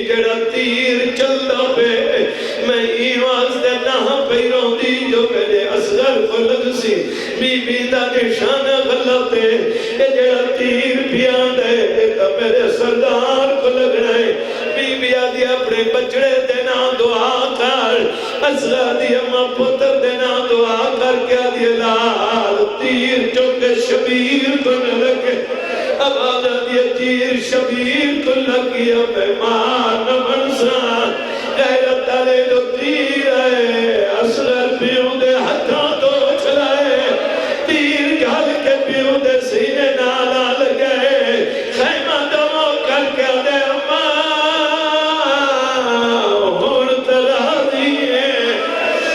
[SPEAKER 1] جڑا تیر چلتا پہ میں ایواز دے نہ پیروں دی جو میرے اصغر کو لگ سی
[SPEAKER 2] بی بی دا نشان غلط ہے کہ جڑا تیر پیان دے تو میرے سردار کو لگنا ہے بی بی آدھی اپنے بچڑے دینا دعا کر اصغر دی اماں پتر دینا دعا کر کے آدھی لال تیر چونکہ شبیر کو نہ لگے اب آدھی تیر شبیر کو لگی اب ماں نہ منسا غیرت علی جو تیر ہے اصغر پیوں دے ہتھاں تو چلائے تیر جھل کے پیوں دے سینے نالا لگے خیمہ دمو کر کے دے ہون ترا دیئے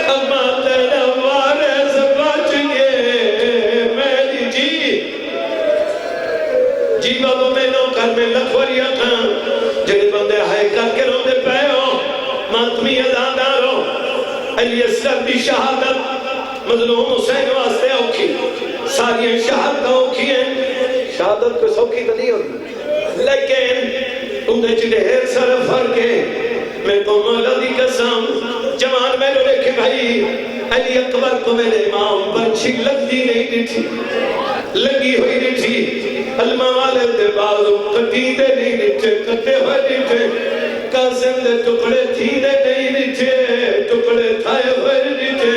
[SPEAKER 2] اما تیرا وارث بچ گئے میری جی بابا میں نو کر میں لکھوریاں کھاں جڑے بندے ہائے کر کے رو دے پہ ہو ماتمی ازادارو علی اصغر دی شہادت مظلوم حسین واسطے اوکھی ساری شہادت اوکھی ہیں شہادت کو سوکھی تو نہیں ہوتی لیکن اندھے ڈھیر سارا فرق ہے میں تو مولا دی قسم جوان میں نے دیکھے بھائی علی اکبر کو میرے امام پر چھک لگتی نہیں تھی لگی ہوئی نہیں تھی علمہ والے دے بازو کٹی دے نہیں تھے کٹے ہوئے نہیں تھے قاسم دے ٹکڑے تھینے نہیں تھے ٹکڑے تھائے ہوئے نہیں تھے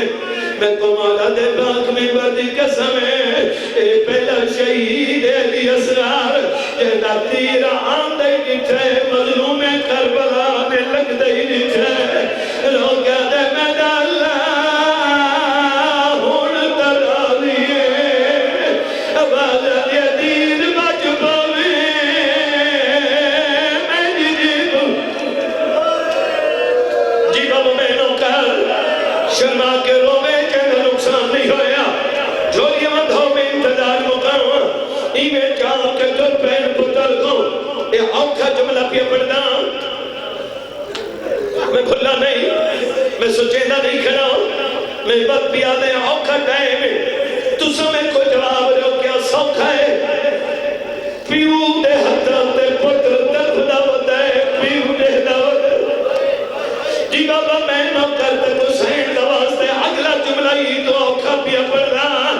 [SPEAKER 2] میں کو مولا دے پاک میں بردی قسم ہے اے پہلا شہید علی اسرار جہاں تیر آندے نہیں تھے مظلوم کربلا میں لگ دے نہیں تھے روکہ دے میں ڈالا ہون ترا لیے آواز دے دیر بچ پوے میری جی بابا میں نو کر شرما کے روے جنہ نقصان نہیں ہویا جھولی مدھو میں انتظار مقام ایمیں جاؤ کے تو پین پتر کو اے اوکھا جملہ پیا پڑھنا میں بھلا نہیں میں سچیدہ نہیں کھڑا میں وقت بھی آدھے اوکھا ٹائم میں تو سمیں کوئی جواب رہو کیا سوکھا ہے پیو دے حضرت پتر درد دعوت ہے پیو دے دعوت جی بابا میں نہ کرتے حسین دواستے اگلا جملہ ہی تو اوکھا پیا پڑ رہا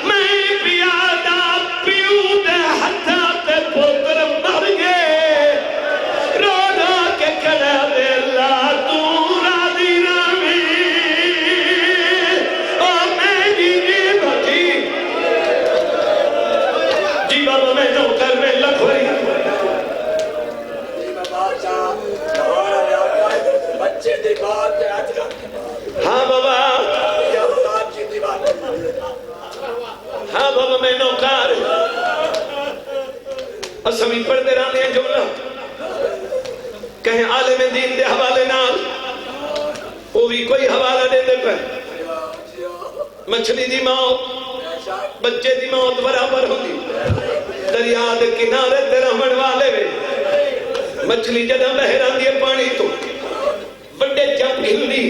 [SPEAKER 2] میں پیادا پیو دے حضرت پتر مر گئے رو رو کے کھڑا دے اللہ تو راضی رامی او میری بچی جی بابا میں نہ کر میں لکھوئی بچے دیکھا ہاں بابا ہاں بابا میں نوکار اسمی پڑھتے رہنے ہیں جملہ کہیں عالم دین دے حوالے نال وہ بھی کوئی حوالہ دے دے پہ مچھلی دی موت بچے دی موت برابر ہوگی دریا دے کنارے تے رہن والے وے مچھلی جدہ بہران دیے پانی تو بڑے جب ہلدی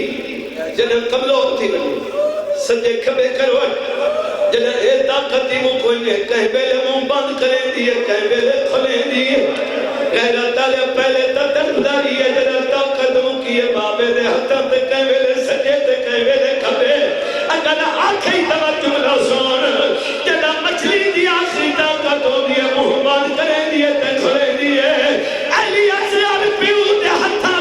[SPEAKER 2] جنہ قبلو ہوتی بنی سجے کھبے کروٹ جنہ اے طاقت دی مو کوئی نہیں کہیں بیلے موں بند کریں دیئے کہیں بیلے کھلیں دیئے غیرت علیہ پہلے تا درداری ہے جنہ طاقت مو کیے بابے دے حتہ تے کہیں بیلے سجے تے کہیں بیلے کھبے اگر آنکھیں توجہ نہ سون جنہ مچھلی دی آخری طاقت ہو دیئے موں بند کریں دیئے تے کھلیں دیئے علی اسرار پیو دے حتہ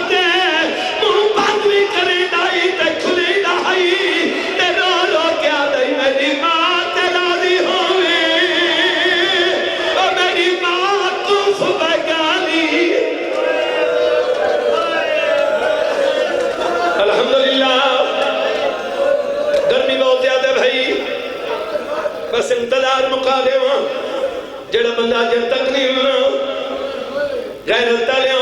[SPEAKER 2] بس انتظار مقا دے وہاں جڑا بندہ جب تک نہیں ہونا غیرت تالیاں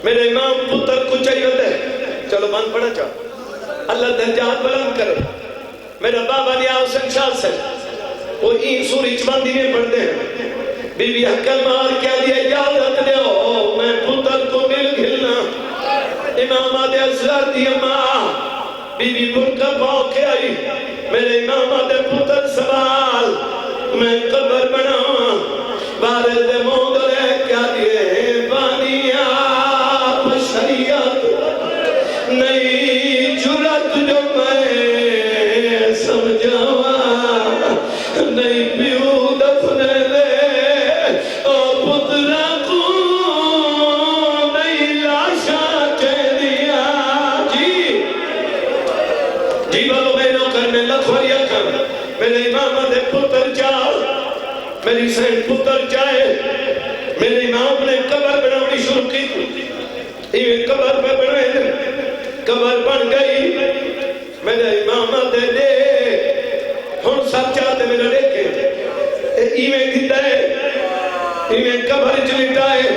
[SPEAKER 2] میرے امام پتر کو چاہیے ہوتا ہے چلو بند پڑھا چاہو اللہ درجات بلند کرے میرا بابا نیا حسین شاہ سے وہ این سوری چباندی میں پڑھتے ہیں بی بی حکل مار کیا دیا اجازت دے میں پتر کو مل گھلنا امام آدھے اصغر دی اماں بی بی برکہ پاؤ کے آئی میرے امام آدھے پتر سوال میں قبر بناؤں بارے دے موندرے کیا دیئے بانی آپ شریعت نئی جرت جو میں سمجھاؤں نہیں پیو دفنے دے او پترا کو نہیں لاشا چہدیا جی بابا میں نو کرنے لکھوری اکھا میرے امام دے پتر جا میری سین پتر جائے میرے امام نے قبر بناونی شروع کی یہ قبر پہ بنے قبر بن گئی میرے امام دے دے ہن سب چاہتے میرے دیکھے ایویں دیتا ہے ایویں قبر چلتا ہے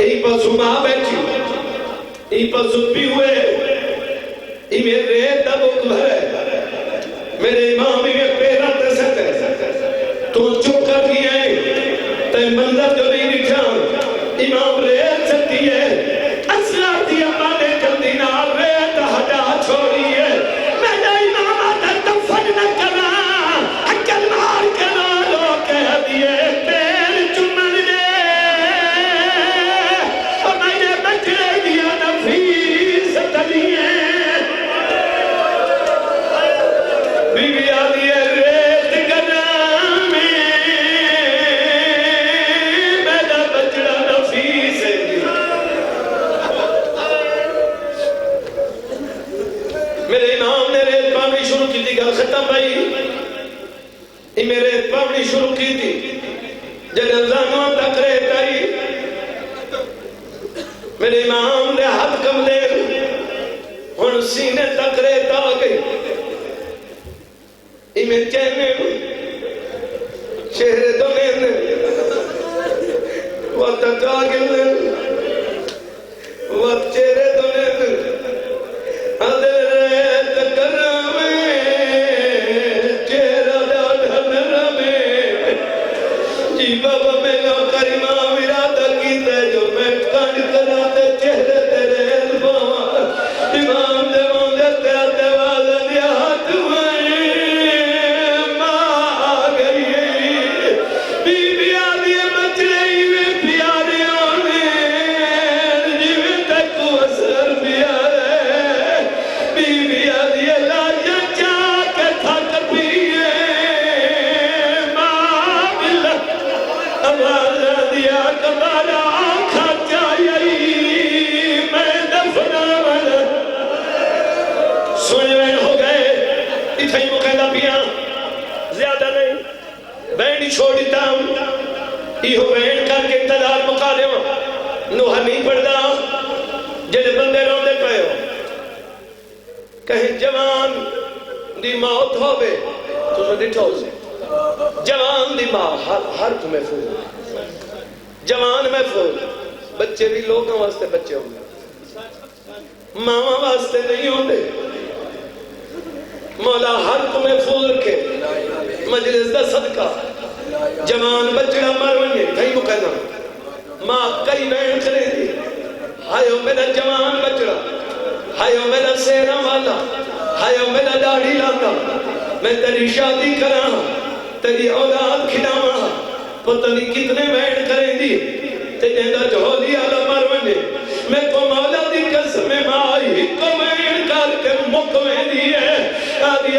[SPEAKER 2] ای پسو ماں بیٹھی ای پسو بھی ہوئے ایویں ریت دا بک بھرے میرے امام ایویں پیرا تے سکتے تو چپ کر دیا ہے تے منظر جو نہیں نٹھا امام ریت سکتی ہے اسرار دیا مانے جلدی نہ ریت ہٹا چھوڑی ہے میرا امام آتا دفن نہ کرا حکل مار کرا لو کہہ دیے پیر چمن دے اور میں نے بچڑے دیا نفیس تلیے بی بی آدھی ہے ریت گنا میں میرا بچڑا نفیس ہے میرے امام نے ریت پاونی شروع کی تھی گل ختم بھائی یہ میرے ریت پاونی شروع کی تھی جب زانوں تک ریت آئی میرے امام نے ہاتھ کم لے ہن سینے تک ریت آ گئی میں چہنے شہر دونے وقت آگل وقت چہرے دونے ادھر ریت کرمے چہرہ ڈاڑھن رمے جی بابا میں نو کریمہ ارادہ کیتا ہے جو میں کنڈ کراتے چہرے تیرے الباں امام دے موندے تیاتے والا دیا ہاتھ میں چھوڑتا یہ بین کر کے انتظار مکا دے نوحہ نہیں پڑھدا جن بندے روندے پہ ہو کہیں جوان دی موت ہو بے تو سو ڈٹھو سے جوان دی ماں ہر کو محفوظ جوان محفوظ بچے بھی لوگوں واسطے بچے ہوں گے ماما واسطے نہیں ہوں گے مولا ہر کو محفوظ رکھے مجلس دا صدقہ جوان بچڑا مرونگے کہیں مکہنا ماں کئی بین کرے دی ہائیو میرا جوان بچڑا ہائیو میرا سیرہ والا ہائیو میرا داڑھی لاتا میں تیری شادی کرا تیری اولاد کھڑاما پتہ نہیں کتنے بین کرے دی تیجے دا جھولی آلہ مرونگے میں کو مولا دی قسم مائی کو بین کر کے مکویں دی ہے آدھی